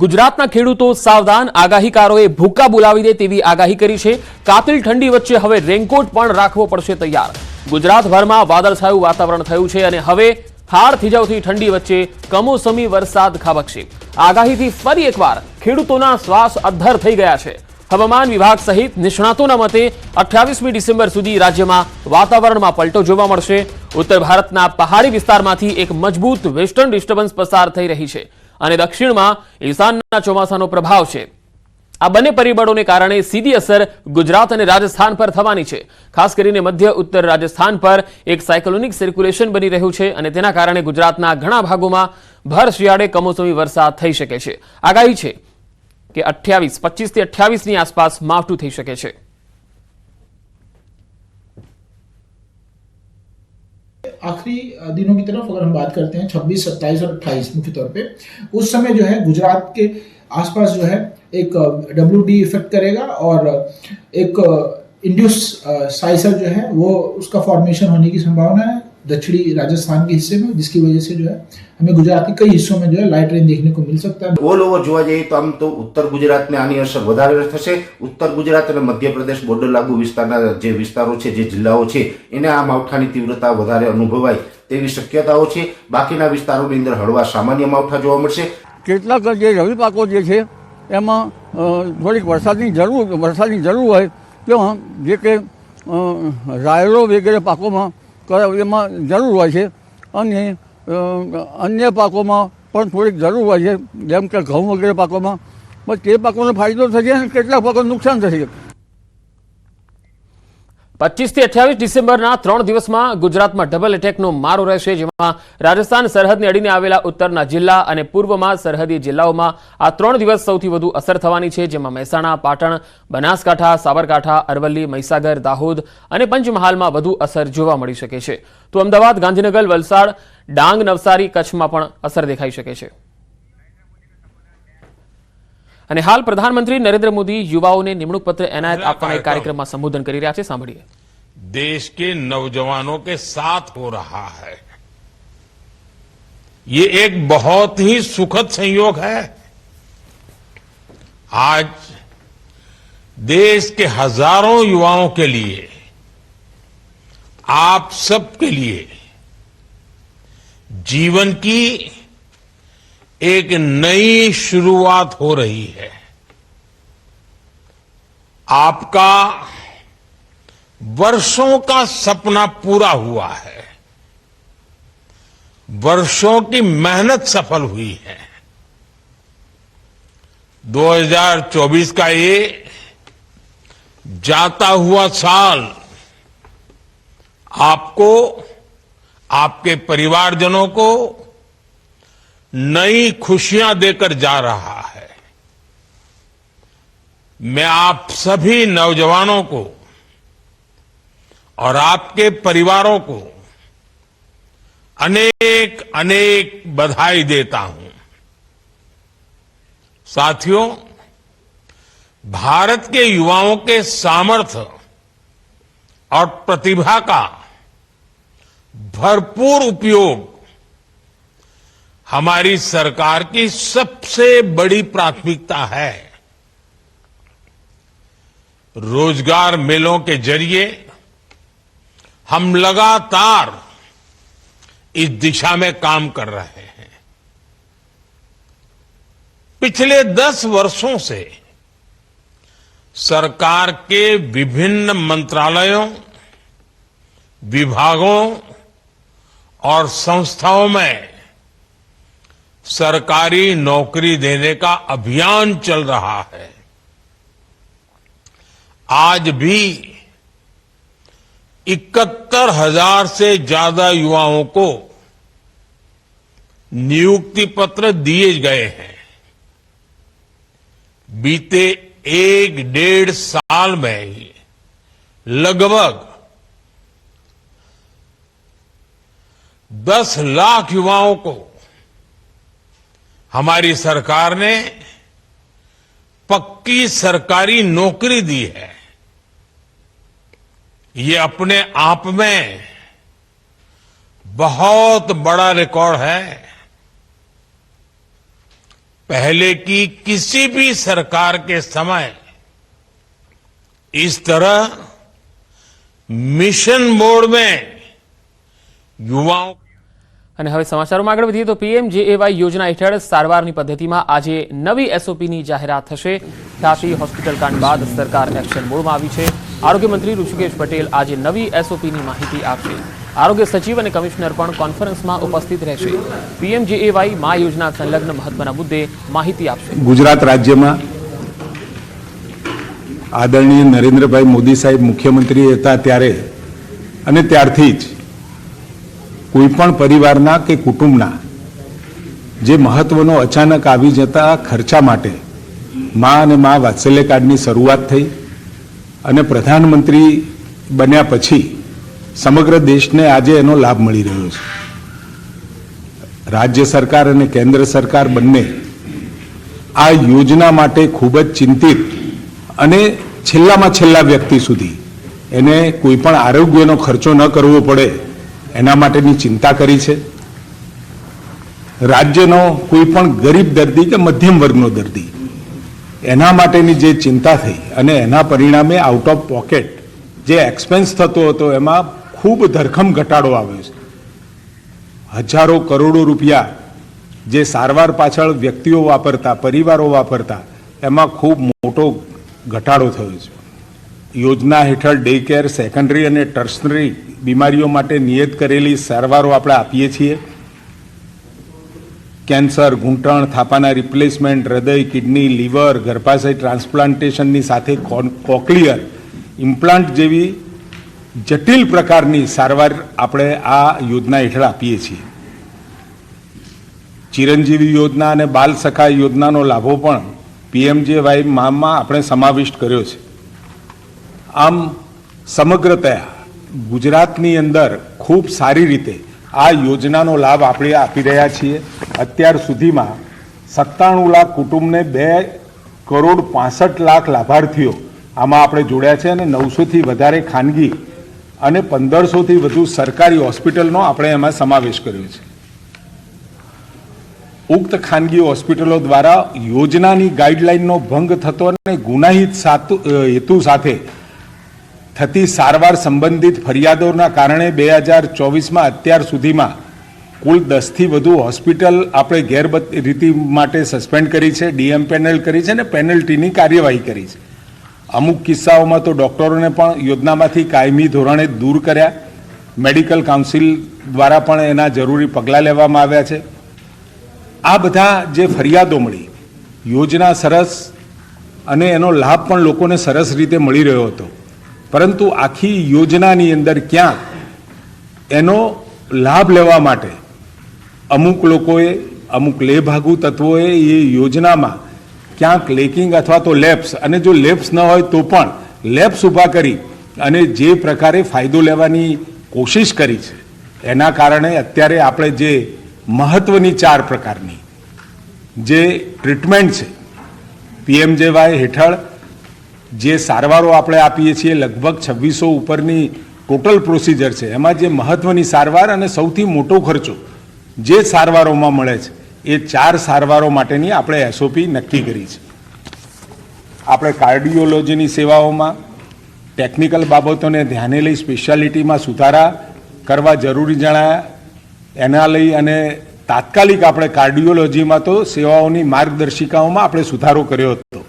ગુજરાતના ખેડૂતો સાવધાન, આગાહીકારોએ ભૂક્કા બોલાવી દે તેવી આગાહી કરી છે। કાતિલ ઠંડી વચ્ચે હવે રેનકોટ પણ રાખવો પડશે તૈયાર। ગુજરાતભરમાં વાદળછાયું વાતાવરણ થયું છે અને હવે હાડ થીજાવતી ઠંડી વચ્ચે કમોસમી વરસાદ ખાબકશે। આગાહીથી ફરી એકવાર ખેડૂતોના શ્વાસ અદ્ધર થઈ ગયા છે। હવામાન વિભાગ સહિત નિષ્ણાતોના મતે 28મી ડિસેમ્બર સુધી રાજ્યમાં વાતાવરણમાં પલટો જોવા મળશે। ઉત્તર ભારતના પહાડી વિસ્તારમાંથી એક મજબૂત વેસ્ટર્ન ડિસ્ટર્બન્સ પસાર થઈ રહી છે અને દક્ષિણમાં ઈશાનના ચોમાસાનો પ્રભાવ છે। આ બંને પરિબળોને કારણે સીધી અસર ગુજરાત અને રાજસ્થાન પર થવાની છે। ખાસ કરીને મધ્ય ઉત્તર રાજસ્થાન પર એક સાયક્લોનિક સર્ક્યુલેશન બની રહ્યું છે અને તેના કારણે ગુજરાતના ઘણા ભાગોમાં ભર શિયાળે કમોસમી વરસાદ થઈ શકે છે। આગાહી છે કે 25 થી 28ની આસપાસ માવઠું થઈ શકે છે। आखिरी दिनों की तरफ अगर हम बात करते हैं 26, 27 और 28 मुख्य तौर पे उस समय जो है गुजरात के आसपास जो है एक WD इफेक्ट करेगा और एक इंड्यूस साइसर जो है वो उसका फॉर्मेशन होने की संभावना है दक्षिणी राजस्थान के हिस्से में, जिसकी वजह से जो है हमें गुजरात के कई हिस्सों में जो है लाइट रेन देखने को मिल सकता है। ઓલ ઓવર જોવા જઈએ તો આમ તો ઉત્તર ગુજરાતને આની અસર વધારે થશે। ઉત્તર ગુજરાત અને મધ્યપ્રદેશ બોર્ડર લાગુ વિસ્તારના જે વિસ્તારો છે, જે જિલ્લાઓ છે, એને આ માવઠાની તીવ્રતા વધારે અનુભવાય તેવી શક્યતાઓ છે। બાકીના વિસ્તારોની અંદર હળવા સામાન્ય માવઠા જોવા મળશે। કેટલાક જે રવિ પાકો જે છે એમાં થોડીક વરસાદની જરૂર હોય તેમાં જે કે રાયડો વગેરે પાકોમાં એમાં જરૂર હોય છે અને અન્ય પાકોમાં પણ થોડીક જરૂર હોય છે, જેમ કે ઘઉં વગેરે પાકોમાં। બસ તે પાકોનો ફાયદો થશે અને કેટલાક પાકોને નુકસાન થશે। 25 થી 28 ડિસેમ્બરના 3 દિવસમાં ગુજરાતમાં ડબલ એટેકનો મારો રહેશે, જેમાં રાજસ્થાન સરહદને અડીને આવેલા ઉત્તરના જિલ્લા અને પૂર્વમાં સરહદી જિલ્લાઓમાં આ 3 દિવસ સૌથી વધુ અસર થવાની છે, જેમાં મહેસાણા, પાટણ, બનાસકાંઠા, સાબરકાંઠા, અરવલ્લી, મહીસાગર, દાહોદ અને પંચમહાલમાં વધુ અસર જોવા મળી શકે છે। તો અમદાવાદ, ગાંધીનગર, વલસાડ, ડાંગ, નવસારી, કચ્છમાં પણ અસર દેખાઈ શકે છે। અને હાલ પ્રધાનમંત્રી નરેન્દ્ર મોદી યુવાઓને નિમણૂક પત્ર એનાયત આપવાના એક કાર્યક્રમમાં સંબોધન કરી રહ્યા છે। સાંભળીએ। देश के नौजवानों के साथ हो रहा है, ये एक बहुत ही सुखद संयोग है। आज देश के हजारों युवाओं के लिए, आप सबके लिए जीवन की एक नई शुरुआत हो रही है। आपका वर्षों का सपना पूरा हुआ है, वर्षों की मेहनत सफल हुई है। 2024 का ये जाता हुआ साल आपको, आपके परिवारजनों को नई खुशियां देकर जा रहा है। मैं आप सभी नौजवानों को और आपके परिवारों को अनेक अनेक बधाई देता हूं। साथियों, भारत के युवाओं के सामर्थ्य और प्रतिभा का भरपूर उपयोग हमारी सरकार की सबसे बड़ी प्राथमिकता है। रोजगार मेलों के जरिए हम लगातार इस दिशा में काम कर रहे हैं। पिछले 10 वर्षों से सरकार के विभिन्न मंत्रालयों, विभागों और संस्थाओं में सरकारी नौकरी देने का अभियान चल रहा है। आज भी 71,000 से ज्यादा युवाओं को नियुक्ति पत्र दिए गए हैं। बीते 1-1.5 साल में ही लगभग 10 लाख युवाओं को हमारी सरकार ने पक्की सरकारी नौकरी दी है। ये अपने आप में बहुत बड़ा रिकॉर्ड है। पहले की किसी भी सरकार के समय इस तरह मिशन मोड में युवाओं અને હવે સમાચારોમાં આગળ વધીએ તો PMJAY યોજના હેઠળ સારવારની પદ્ધતિમાં આજે નવી SOPની જાહેરાત થશે. ખ્યાતિ હોસ્પિટલ કાંડ બાદ સરકાર એક્શન મોડમાં આવી છે. આરોગ્ય મંત્રી ઋષિકેશ પટેલ આજે નવી SOPની માહિતી આપશે. આરોગ્ય સચિવ અને કમિશનર પણ કોન્ફરન્સમાં ઉપસ્થિત રહેશે. PMJAY મા યોજના સંલગ્ન મહત્વના મુદ્દે માહિતી આપશે. ગુજરાત રાજ્યમાં આદરણીય નરેન્દ્રભાઈ મોદી સાહેબ મુખ્યમંત્રી હતા ત્યારે અને ત્યારથી જ કોઈપણ પરિવારના કે કુટુંબના જે મહત્વનો અચાનક આવી જતા ખર્ચા માટે મા અને મા વાત્સલ્ય કાર્ડની શરૂઆત થઈ અને પ્રધાનમંત્રી બન્યા પછી સમગ્ર દેશને આજે એનો લાભ મળી રહ્યો છે. રાજ્ય સરકાર અને કેન્દ્ર સરકાર બંને આ યોજના માટે ખૂબ જ ચિંતિત અને છેલ્લામાં છેલ્લા વ્યક્તિ સુધી એને કોઈ પણ આરોગ્યનો ખર્ચો ન કરવો પડે એના માટેની ચિંતા કરી છે. રાજ્યનો કોઈ પણ ગરીબ દર્દી કે મધ્યમ વર્ગનો દર્દી એના માટેની જે ચિંતા થઈ અને એના પરિણામે આઉટ ઓફ પોકેટ જે એક્સપેન્સ થતો હતો એમાં ખૂબ ધરખમ ઘટાડો આવ્યો છે. હજારો કરોડો રૂપિયા જે સારવાર પાછળ વ્યક્તિઓ વાપરતા પરિવારો વાપરતા એમાં ખૂબ મોટો ઘટાડો થયો છે. યોજના હેઠળ ડે કેર સેકન્ડરી અને ટર્શનરી બીમારીઓ માટે નિયત કરેલી સારવારો આપણે આપીએ છીએ. કેન્સર, ઘૂંટણ, થાપાના રિપ્લેસમેન્ટ, હૃદય, કિડની, લીવર, ગર્ભાશય ટ્રાન્સપ્લાન્ટેશનની સાથે કોક્લિયર ઇમ્પ્લાન્ટ જેવી જટિલ પ્રકારની સારવાર આપણે આ યોજના હેઠળ આપીએ છીએ. ચિરંજીવી યોજના અને બાલ સખા યોજનાનો લાભો પણ PMJAY માં આપણે સમાવિષ્ટ કર્યો છે. આમ સમગ્રતયા ગુજરાતની અંદર ખૂબ સારી રીતે આ યોજનાનો લાભ આપણે આપી રહ્યા છીએ. અત્યાર સુધીમાં 97 લાખ કુટુંબને 2,65,00,000 લાભાર્થીઓ આમાં આપણે જોડ્યા છે અને 900થી વધારે ખાનગી અને 1500થી વધુ સરકારી હોસ્પિટલનો આપણે એમાં સમાવેશ કર્યો છે. ઉક્ત ખાનગી હોસ્પિટલો દ્વારા યોજનાની ગાઈડલાઈનનો ભંગ થતો અને ગુનાહિત હેતુ સાથે થતી સારવાર સંબંધિત ફરિયાદોના કારણે 2024માં અત્યાર સુધીમાં કુલ 10થી વધુ હોસ્પિટલ આપણે ગેરરીતિ માટે સસ્પેન્ડ કરી છે, DM પેનલ કરી છે અને પેનલ્ટીની કાર્યવાહી કરી છે. અમુક કિસ્સાઓમાં તો ડૉક્ટરોને પણ યોજનામાંથી કાયમી ધોરણે દૂર કર્યા. મેડિકલ કાઉન્સિલ દ્વારા પણ એના જરૂરી પગલાં લેવામાં આવ્યા છે. આ બધા જે ફરિયાદો મળી યોજના સરસ અને એનો લાભ પણ લોકોને સરસ રીતે મળી રહ્યો હતો, પરંતુ આખી યોજનાની અંદર ક્યાંક એનો લાભ લેવા માટે અમુક લોકોએ, અમુક લેભાગુ તત્વોએ એ યોજનામાં ક્યાંક લેકિંગ અથવા તો લેપ્સ, અને જો લેપ્સ ન હોય તો પણ લેપ્સ ઊભા કરી અને જે પ્રકારે ફાયદો લેવાની કોશિશ કરી છે એના કારણે અત્યારે આપણે જે મહત્વની 4 પ્રકારની જે ટ્રીટમેન્ટ છે PMJAY હેઠળ જે સારવારો આપણે આપીએ છીએ, લગભગ 2600 ઉપરની ટોટલ પ્રોસિજર છે. એમાં જે મહત્વની સારવાર અને સૌથી મોટો ખર્ચો જે સારવારોમાં મળે છે એ 4 સારવારો માટેની આપણે SOP નક્કી કરી છે. આપણે કાર્ડિયોલોજીની સેવાઓમાં ટેકનિકલ બાબતોને ધ્યાને લઈ સ્પેશિયાલિટીમાં સુધારા કરવા જરૂરી જણાયા. એના લઈ અને તાત્કાલિક આપણે કાર્ડિયોલોજીમાં તો સેવાઓની માર્ગદર્શિકાઓમાં આપણે સુધારો કર્યો હતો.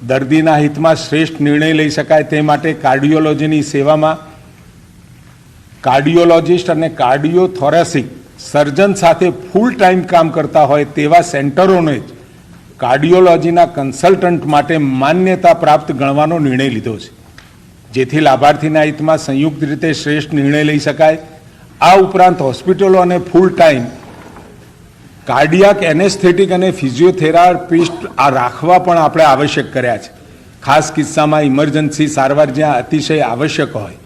દર્દીના હિતમાં શ્રેષ્ઠ નિર્ણય લઈ શકાય તે માટે કાર્ડિયોલોજીની સેવામાં કાર્ડિયોલોજિસ્ટ અને કાર્ડિયોથોરેસિક સર્જન સાથે ફૂલ ટાઈમ કામ કરતા હોય તેવા સેન્ટરોને જ કાર્ડિયોલોજીના કન્સલ્ટન્ટ માટે માન્યતા પ્રાપ્ત ગણવાનો નિર્ણય લીધો છે, જેથી લાભાર્થીના હિતમાં સંયુક્ત રીતે શ્રેષ્ઠ નિર્ણય લઈ શકાય. આ ઉપરાંત હોસ્પિટલો અને ફૂલ ટાઈમ કાર્ડિયાક એનેસ્થેટિક અને ફિઝિયોથેરાપિસ્ટ આ રાખવા પણ આપણે આવશ્યક કર્યા છે. ખાસ કિસ્સામાં ઇમરજન્સી સારવાર જ્યાં અતિશય આવશ્યક હોય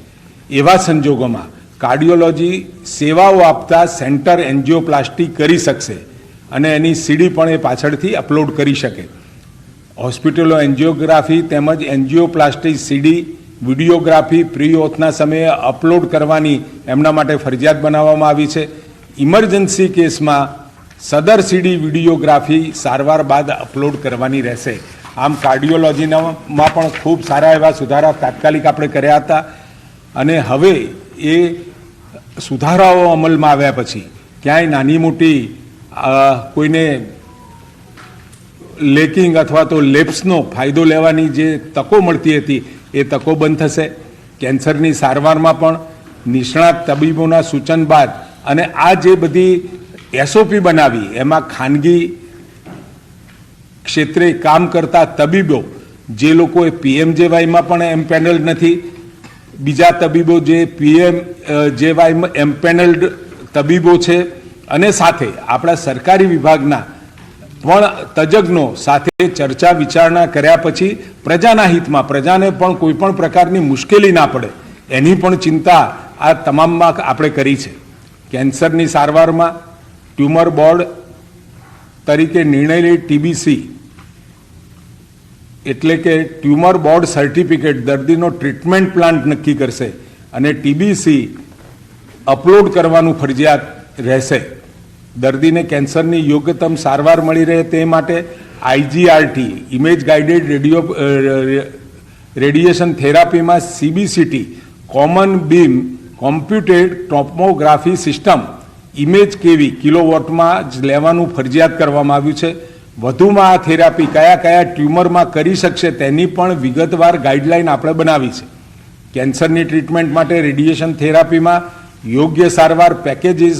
એવા સંજોગોમાં કાર્ડિયોલોજી સેવાઓ આપતા સેન્ટર એન્જિયોપ્લાસ્ટી કરી શકશે અને એની સીડી પણ એ પાછળથી અપલોડ કરી શકે. હોસ્પિટલો એન્જિયોગ્રાફી તેમજ એન્જિયોપ્લાસ્ટી સીડી વિડીયોગ્રાફી પ્રી ઓથના સમયે અપલોડ કરવાની એમના માટે ફરજિયાત બનાવવામાં આવી છે. ઇમરજન્સી કેસમાં સદર સીડી વિડીયોગ્રાફી સારવાર બાદ અપલોડ કરવાની રહેશે. આમ કાર્ડિયોલોજીમાં પણ ખૂબ સારા એવા સુધારા તાત્કાલિક આપણે કર્યા હતા અને હવે એ સુધારાઓ અમલમાં આવ્યા પછી ક્યાંય નાની મોટી કોઈને લેકિંગ અથવા તો લેપ્સનો ફાયદો લેવાની જે તકો મળતી હતી એ તકો બંધ થશે. કેન્સરની સારવારમાં પણ નિષ્ણાત તબીબોના સૂચન બાદ અને આ જે બધી એસઓપી બનાવી એમાં ખાનગી ક્ષેત્રે કામ કરતા તબીબો જે લોકોએ પીએમજેવાયમાં પણ એમ્પેનલ્ડ નથી, બીજા તબીબો જે પીએમજેવાયમાં એમ્પેનલ્ડ તબીબો છે અને સાથે આપણા સરકારી વિભાગના પણ તજજ્ઞો સાથે ચર્ચા વિચારણા કર્યા પછી પ્રજાના હિતમાં પ્રજાને પણ કોઈ પણ પ્રકારની મુશ્કેલી ના પડે એની પણ ચિંતા આ તમામમાં આપણે કરી છે. કેન્સરની સારવારમાં ટ્યુમર બોર્ડ તરીકે નિર્ણય લઈ ટીબીસી એટલે કે ટ્યુમર બોર્ડ સર્ટિફિકેટ દર્દીનો ટ્રીટમેન્ટ પ્લાન નક્કી કરશે અને ટીબીસી અપલોડ કરવાનું ફરજિયાત રહેશે. દર્દીને કેન્સરની યોગ્યતમ સારવાર મળી રહે તે માટે આઈજીઆરટી ઇમેજ ગાઇડેડ રેડિયેશન થેરાપીમાં CBCT common beam computed topography system image KV કિલોવોટમાં જ લેવાનું ફરજિયાત કરવામાં આવ્યું છે. વધુમાં આ થેરાપી કયા કયા ટ્યુમરમાં કરી શકશે તેની પણ વિગતવાર ગાઈડલાઈન આપણે બનાવી છે. કેન્સરની ટ્રીટમેન્ટ માટે રેડિયેશન થેરાપીમાં યોગ્ય સારવાર પેકેજીસ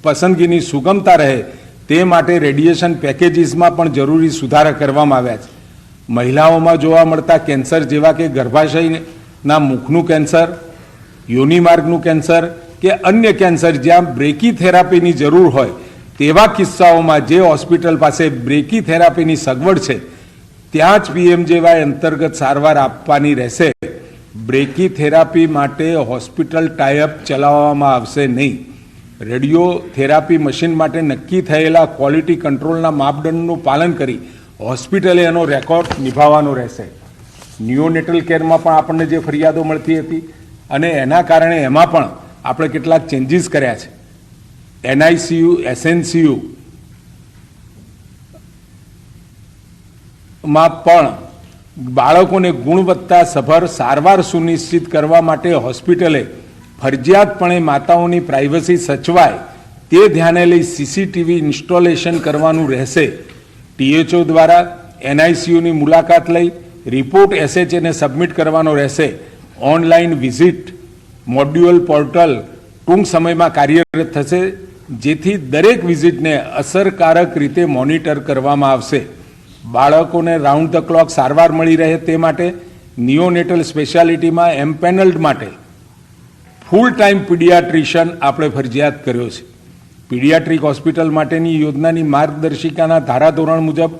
પસંદગીની સુગમતા રહે તે માટે રેડિયેશન પેકેજીસમાં પણ જરૂરી સુધારા કરવામાં આવ્યા છે. મહિલાઓમાં જોવા મળતા કેન્સર જેવા કે ગર્ભાશયના મુખનું કેન્સર, યોનિમાર્ગનું કેન્સર કે અન્ય કેન્સર જ્યાં બ્રેકી થેરાપીની જરૂર હોય તેવા કિસ્સાઓમાં જે હોસ્પિટલ પાસે બ્રેકી થેરાપીની સગવડ છે ત્યાં જ પીએમજેવાય અંતર્ગત સારવાર આપવાની રહેશે. બ્રેકી થેરાપી માટે હોસ્પિટલ ટાઈઅપ ચલાવવામાં આવશે નહીં. રેડિયોથેરાપી મશીન માટે નક્કી થયેલા ક્વોલિટી કંટ્રોલના માપદંડનું પાલન કરી હોસ્પિટલે એનો રેકોર્ડ નિભાવવાનો રહેશે. નિયોનેટલ કેરમાં પણ આપણને જે ફરિયાદો મળતી હતી અને એના કારણે એમાં પણ આપણે કેટલાક ચેન્જીસ કર્યા છે. એનઆઈસીયુ એસએનસીયુ માં પણ બાળકોને ગુણવત્તાસભર સારવાર સુનિશ્ચિત કરવા માટે હોસ્પિટલે ફરજિયાતપણે માતાઓની પ્રાઇવસી સચવાય તે ધ્યાને લઈ સીસીટીવી ઇન્સ્ટોલેશન કરવાનું રહેશે. ટીએચઓ દ્વારા એનઆઈસીયુની મુલાકાત લઈ રિપોર્ટ એસએચએને સબમિટ કરવાનો રહેશે. ઓનલાઈન વિઝિટ મોડ્યુલ પોર્ટલ ટૂંક સમયમાં કાર્યરત થશે જેથી દરેક વિઝિટને અસરકારક રીતે મોનિટર કરવામાં આવશે. બાળકોને રાઉન્ડ ધ ક્લોક સારવાર મળી રહે તે માટે નિયોનેટલ સ્પેશિયાલિટીમાં એમ્પેનલ્ડ માટે ફૂલ ટાઈમ પીડિયાટ્રિશિયન આપણે ફરજિયાત કર્યો છે. પીડિયાટ્રિક હોસ્પિટલ માટેની યોજનાની માર્ગદર્શિકાના ધારાધોરણ મુજબ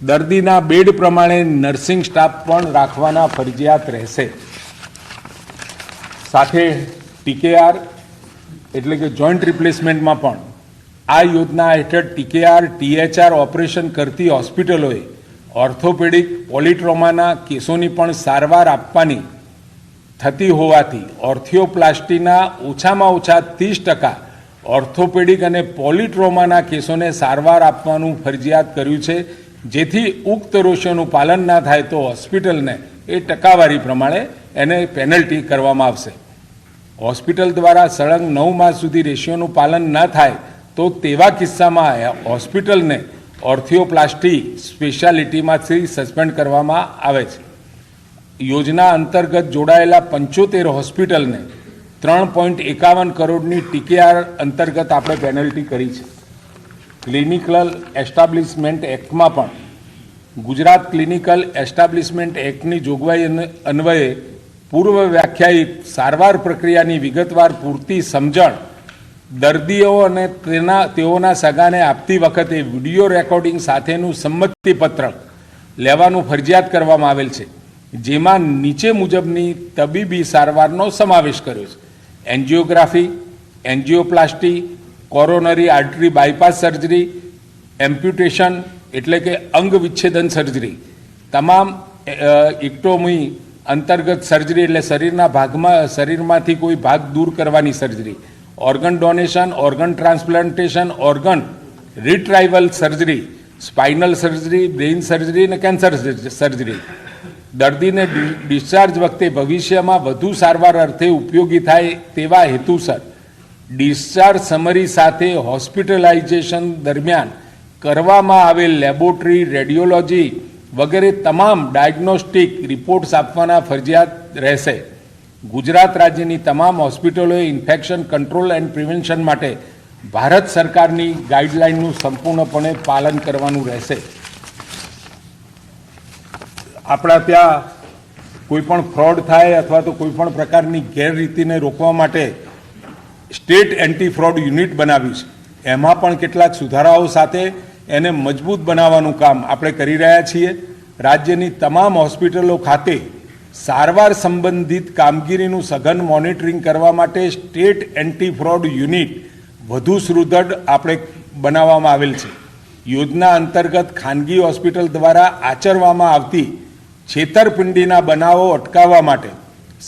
દર્દીના બેડ પ્રમાણે નર્સિંગ સ્ટાફ પણ રાખવાના ફરજિયાત રહેશે. સાથે ટીકેઆર એટલે કે જોઈન્ટ રિપ્લેસમેન્ટમાં પણ આ યોજના હેઠળ ટીકેઆર ટીએચઆર ઓપરેશન કરતી હોસ્પિટલોએ ઓર્થોપેડિક પોલિટ્રોમાના કેસોની પણ સારવાર આપવાની થતી હોવાથી ઓર્થિયોપ્લાસ્ટીના ઓછામાં ઓછા 30% ઓર્થોપેડિક અને પોલિટ્રોમાના કેસોને સારવાર આપવાનું ફરજિયાત કર્યું છે જેથી ઉક્ત રેશિયોનું પાલન ના થાય તો હોસ્પિટલને એ ટકાવારી પ્રમાણે એને પેનલ્ટી કરવામાં આવશે. હોસ્પિટલ દ્વારા સળંગ 9 માસ સુધી રેશિયોનું પાલન ન થાય તો તેવા કિસ્સામાં હોસ્પિટલને ઓર્થિયોપ્લાસ્ટી સ્પેશિયાલિટીમાંથી સસ્પેન્ડ કરવામાં આવે છે. યોજના અંતર્ગત જોડાયેલા 75 હોસ્પિટલને 3.51 કરોડની ટીકેઆર અંતર્ગત આપણે પેનલ્ટી કરી છે. ક્લિનિકલ એસ્ટાબ્લિશમેન્ટ એક્ટમાં પણ ગુજરાત ક્લિનિકલ એસ્ટાબ્લિશમેન્ટ એક્ટની જોગવાઈ અન્વયે પૂર્વ વ્યાખ્યાયિત સારવાર પ્રક્રિયાની વિગતવાર પૂરતી સમજણ દર્દીઓ અને તેઓના સગાને આપતી વખતે વિડીયો રેકોર્ડિંગ સાથેનું સંમતિપત્ર લેવાનું ફરજિયાત કરવામાં આવેલ છે જેમાં નીચે મુજબની તબીબી સારવારનો સમાવેશ કર્યો છે. Angiography, angioplasty, coronary artery bypass surgery, amputation એટલે કે અંગ વિચ્છેદન સર્જરી, તમામ ઇક્ટોમી અંતર્ગત સર્જરી એટલે શરીરમાંથી કોઈ ભાગ દૂર કરવાની સર્જરી, organ donation, organ transplantation, organ retrieval surgery, spinal surgery, brain surgery અને કેન્સર સર્જરી દર્દીને ડિસ્ચાર્જ વખતે ભવિષ્યમાં વધુ સારવાર અર્થે ઉપયોગી થાય તેવા હેતુસર ડિસ્ચાર્જ સમરી સાથે હોસ્પિટલાઇઝેશન દરમિયાન કરવામાં આવેલ લેબોરેટરી, રેડિયોલોજી વગેરે તમામ ડાયગ્નોસ્ટિક રિપોર્ટ્સ આપવાના ફરજિયાત રહેશે. ગુજરાત રાજ્યની તમામ હોસ્પિટલોએ ઇન્ફેક્શન કંટ્રોલ એન્ડ પ્રિવેન્શન માટે ભારત સરકારની ગાઈડલાઇનનું સંપૂર્ણપણે પાલન કરવાનું રહેશે. આપણા ત્યાં કોઈ પણ ફ્રોડ થાય અથવા તો કોઈ પણ પ્રકારની ગેરરીતિને રોકવા માટે સ્ટેટ એન્ટી ફ્રોડ યુનિટ બનાવી છે. એમાં પણ કેટલાક સુધારાઓ સાથે એને મજબૂત બનાવવાનું કામ આપણે કરી રહ્યા છીએ. રાજ્યની તમામ હોસ્પિટલો ખાતે સારવાર સંબંધિત કામગીરીનું સઘન મોનિટરિંગ કરવા માટે સ્ટેટ એન્ટી ફ્રોડ યુનિટ વધુ સુદૃઢ આપણે બનાવવામાં આવેલ છે. યોજના અંતર્ગત ખાનગી હોસ્પિટલ દ્વારા આચરવામાં આવતી છેતરપિંડીના બનાવો અટકાવવા માટે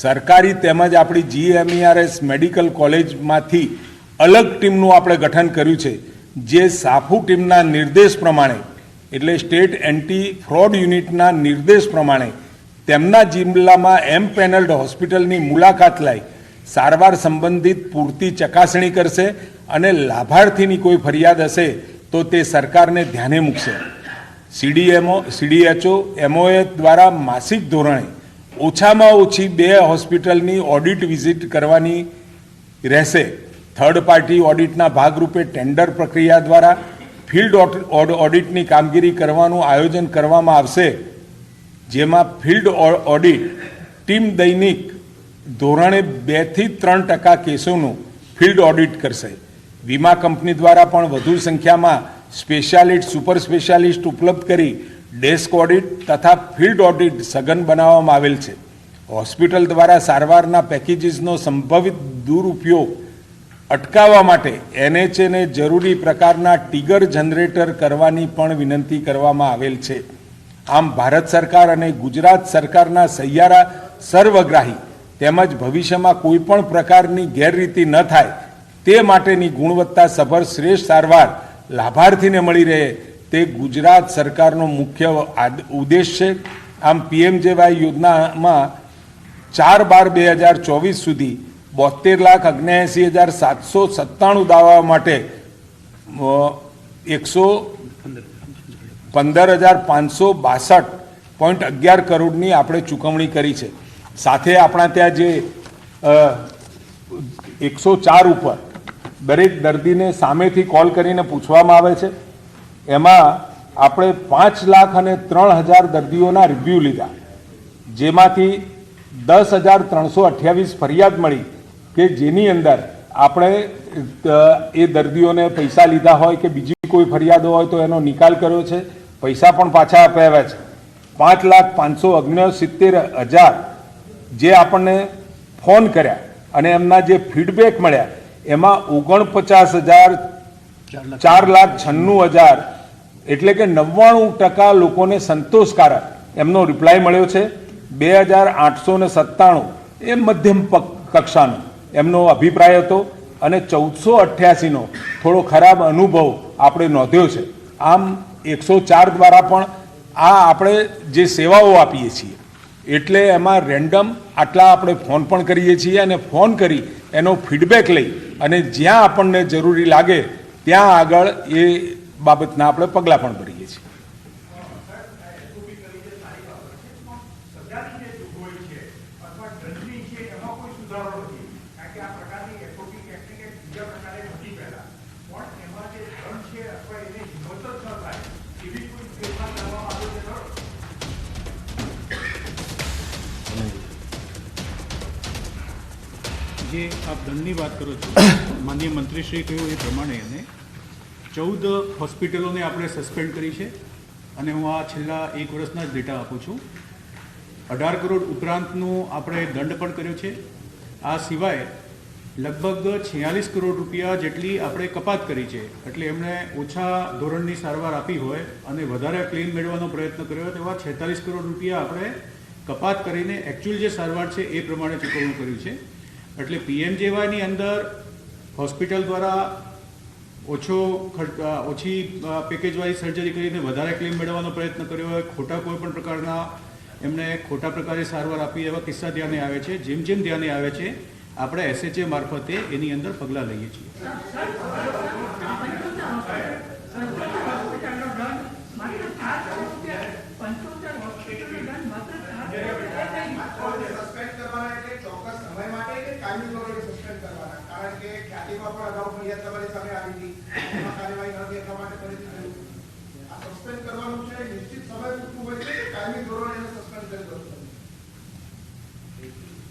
સરકારી તેમજ આપણી GMERS મેડિકલ કોલેજમાંથી અલગ ટીમનું આપણે ગઠન કર્યું છે, જે સાફુ ટીમના નિર્દેશ પ્રમાણે એટલે સ્ટેટ એન્ટી ફ્રોડ યુનિટના નિર્દેશ પ્રમાણે તેમના જિલ્લામાં એમપેનલ્ડ હોસ્પિટલની મુલાકાત લઈ સારવાર સંબંધિત પૂરતી ચકાસણી કરશે અને લાભાર્થીની કોઈ ફરિયાદ હશે તો તે સરકારને ધ્યાને મૂકશે. CDHO MOA દ્વારા માસિક ધોરણે ઓછામાં ઓછી 2 હોસ્પિટલની ઓડિટ વિઝિટ કરવાની રહેશે. થર્ડ પાર્ટી ઓડિટના ભાગરૂપે ટેન્ડર પ્રક્રિયા દ્વારા ફિલ્ડ ઓડિટની કામગીરી કરવાનું આયોજન કરવામાં આવશે, જેમાં ફિલ્ડ ઓડિટ ટીમ દૈનિક ધોરણે 2 થી 3% કેસોનું ફિલ્ડ ઓડિટ કરશે. વીમા કંપની દ્વારા પણ વધુ સંખ્યામાં સ્પેશિયાલિસ્ટ, સુપર સ્પેશિયાલિસ્ટ ઉપલબ્ધ કરી ડેસ્ક ઓડિટ તથા ફિલ્ડ ઓડિટ સઘન બનાવવામાં આવેલ છે. હોસ્પિટલ દ્વારા સારવારના પેકેજીસનો સંભવિત દુરુપયોગ અટકાવવા માટે NHAને જરૂરી પ્રકારના ટિગર જનરેટર કરવાની પણ વિનંતી કરવામાં આવેલ છે. આમ ભારત સરકાર અને ગુજરાત સરકારના સહિયારા સર્વગ્રાહી તેમજ ભવિષ્યમાં કોઈ પણ પ્રકારની ગેરરીતિ ન થાય તે માટેની ગુણવત્તાસભર શ્રેષ્ઠ સારવાર લાભાર્થીને મળી રહે તે ગુજરાત સરકારનો મુખ્ય ઉદ્દેશ છે. આમ PMJY યોજનામાં 4/12/2024 સુધી 72,79,797 દાવા માટે 115,562.11 કરોડની આપણે ચૂકવણી કરી છે. સાથે આપણા ત્યાં જે 104 ઉપર દરેક દર્દીને સામેથી કોલ કરીને પૂછવામાં આવે છે, એમાં આપણે 5,03,000 દર્દીઓના રિવ્યૂ લીધા, જેમાંથી 10,328 ફરિયાદ મળી કે જેની અંદર આપણે એ દર્દીઓને પૈસા લીધા હોય કે બીજી કોઈ ફરિયાદો હોય તો એનો નિકાલ કર્યો છે, પૈસા પણ પાછા અપાવ્યા છે. 5,569,000 જે આપણને ફોન કર્યા અને એમના જે ફીડબેક મળ્યા એમાં 49,000 4,96,000 એટલે કે 99% લોકોને સંતોષકારક એમનો રિપ્લાય મળ્યો છે. 2,897 એ મધ્યમ કક્ષાનો એમનો અભિપ્રાય હતો અને 1,488નો થોડો ખરાબ અનુભવ આપણે નોંધ્યો છે. આમ 104 દ્વારા પણ આ આપણે જે સેવાઓ આપીએ છીએ એટલે એમાં રેન્ડમ આટલા આપણે ફોન પણ કરીએ છીએ અને ફોન કરી એનો ફીડબેક લઈ અને જ્યાં આપણને જરૂરી લાગે ત્યાં આગળ એ બાબતના આપણે પગલાં પણ ભરીએ છીએ. જે આપ દંડની વાત કરો છો, માનનીય મંત્રીશ્રી કહ્યું એ પ્રમાણે એને 14 હોસ્પિટલોને આપણે સસ્પેન્ડ કરી છે અને હું આ છેલ્લા 1 વર્ષના જ ડેટા આપું છું. 18 કરોડ ઉપરાંતનું આપણે દંડ પણ કર્યો છે. આ સિવાય લગભગ 46 કરોડ રૂપિયા જેટલી આપણે કપાત કરી છે. એટલે એમણે ઓછા ધોરણની સારવાર આપી હોય અને વધારે ક્લેમ મેળવવાનો પ્રયત્ન કર્યો તેવા 46 કરોડ રૂપિયા આપણે કપાત કરીને એકચ્યુઅલ જે સારવાર છે એ પ્રમાણે ચૂકવણું કર્યું છે. એટલે PMJYની અંદર હોસ્પિટલ દ્વારા ઓછી પેકેજવાળી સર્જરી કરીને વધારે ક્લેમ મેળવવાનો પ્રયત્ન કર્યો હોય, ખોટા કોઈ પણ પ્રકારના એમને ખોટા પ્રકારે સારવાર આપી એવા કિસ્સા ધ્યાને આવે છે. જેમ જેમ ધ્યાને આવે છે આપણે SHA મારફતે એની અંદર પગલાં લઈએ છીએ.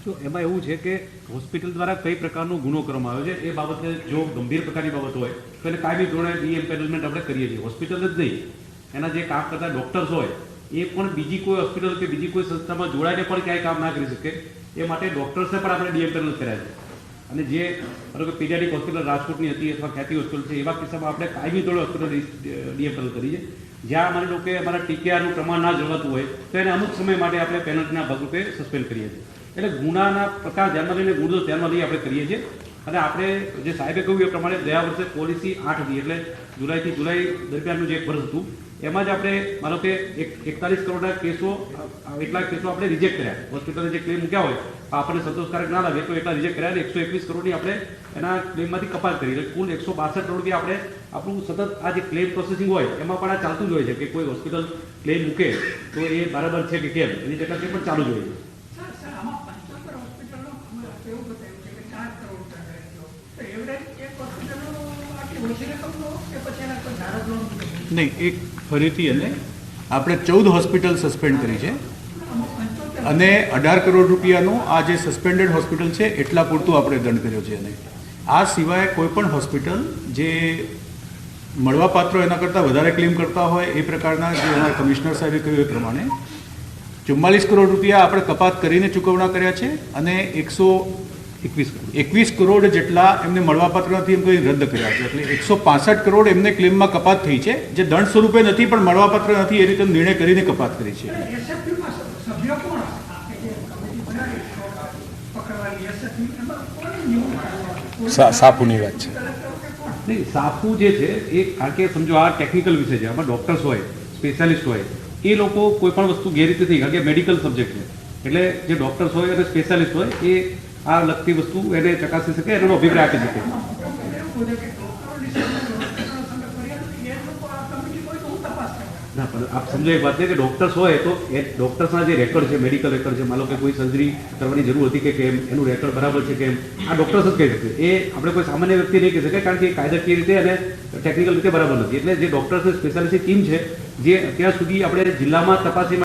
તો એમાં એવું છે કે હોસ્પિટલ દ્વારા કઈ પ્રકારનો ગુનો કરવામાં આવ્યો છે એ બાબતે જો ગંભીર પ્રકારની બાબત હોય તો એને કાયમી ધોરણે ડી-એમ્પેનલમેન્ટ આપણે કરીએ છીએ. હોસ્પિટલ જ નહીં, એના જે કામ કરતા ડૉક્ટર્સ હોય એ પણ બીજી કોઈ હોસ્પિટલ કે બીજી કોઈ સંસ્થામાં જોડાઈને પણ ક્યાંય કામ ના કરી શકે એ માટે ડૉક્ટર્સને પણ આપણે ડી-એમ્પેનલ કર્યા છે. અને જે ધારો કે પીડિયાટ્રિક હોસ્પિટલ રાજકોટની હતી અથવા ખ્યાતિ હોસ્પિટલ છે એવા કિસ્સામાં આપણે કાયમી ધોરણે હોસ્પિટલ ડી-એમ્પેનલ કરી છે. જ્યાં માની લો કે અમારા ટીકેઆરનું પ્રમાણ ના જળવાતું હોય તો એને અમુક સમય માટે આપણે પેનલ્ટીના ભાગરૂપે સસ્પેન્ડ કરીએ છીએ. એટલે ગુનાના પ્રકાર ધ્યાનમાં લઈને ગુનો ધ્યાનમાં લઈ આપણે કરીએ છીએ. અને આપણે જે સાહેબે કહ્યું એ પ્રમાણે ગયા વર્ષે પોલિસી 8 હતી, એટલે જુલાઈથી જુલાઈ દરમિયાનનું જે એક વર્ષ હતું એમાં જ આપણે માનો કે 41 કરોડના કેસો, એટલા કેસો આપણે રિજેક્ટ કર્યા. હોસ્પિટલે જે ક્લેમ મૂક્યા હોય આપણને સંતોષકારક ના લાગે તો એટલા રિજેક્ટ કર્યા અને 121 કરોડની આપણે એના ક્લેમમાંથી કપાત કરી. એટલે કુલ 162 કરોડ આપણે આપણું સતત આ જે ક્લેમ પ્રોસેસિંગ હોય એમાં પણ આ ચાલતું જ હોય છે કે કોઈ હોસ્પિટલ ક્લેમ મૂકે તો એ બરાબર છે કે કેમ એની ચકાસણી પણ ચાલુ જ હોય છે. નહીં, એક ફરીથી અને આપણે 14 હોસ્પિટલ સસ્પેન્ડ કરી છે અને 18 કરોડ રૂપિયાનું આ જે સસ્પેન્ડેડ હોસ્પિટલ છે એટલા પૂરતું આપણે દંડ કર્યો છે. અને આ સિવાય કોઈ પણ હોસ્પિટલ જે મળવાપાત્ર એના કરતાં વધારે ક્લેમ કરતા હોય એ પ્રકારના જે અમારા કમિશનર સાહેબે કહ્યું એ પ્રમાણે 44 કરોડ રૂપિયા આપણે કપાત કરીને ચૂકવણા કર્યા છે અને 121 કરોડ જેટલા એમને મળવાપાત્ર નથી એમ કોઈ રદ કર્યા છે. એટલે 165 કરોડ એમને ક્લેમમાં કપાત થઈ છે, જે દંડ સ્વરૂપે નથી પણ મળવાપાત્ર નથી એ રીતે નિર્ણય કરીને કપાત કરી છે. સાફુની વાત છે. નહીં, સાફુ જે છે એ કારણ કે સમજો આ ટેકનિકલ વિષય છે, આમાં ડૉક્ટર્સ હોય, સ્પેશિયાલિસ્ટ હોય, એ લોકો કોઈ પણ વસ્તુ ગેરરીતે થઈ, કારણ કે મેડિકલ સબ્જેક્ટ છે એટલે જે ડૉક્ટર્સ હોય અને સ્પેશિયાલિસ્ટ હોય એ આ લગતી વસ્તુ એને ચકાસી શકે, એનો અભિપ્રાય આપી શકે. ના, પણ આપ સમજો એક વાત છે કે ડૉક્ટર્સ હોય તો એ ડૉક્ટર્સના જે રેકોર્ડ છે, મેડિકલ રેકોર્ડ છે, માનો કે કોઈ સર્જરી કરવાની જરૂર હતી કે કેમ, એનું રેકોર્ડ બરાબર છે કેમ, આ ડૉક્ટર્સ જ કહી શકે. એ આપણે કોઈ સામાન્ય વ્યક્તિ નહીં કહી શકે કારણ કે કાયદાકીય રીતે અને ટેકનિકલ રીતે બરાબર નથી. એટલે જે ડૉક્ટર્સ સ્પેશિયાલિસ્ટ ટીમ છે જે અત્યાર સુધી આપણે જિલ્લામાં તપાસી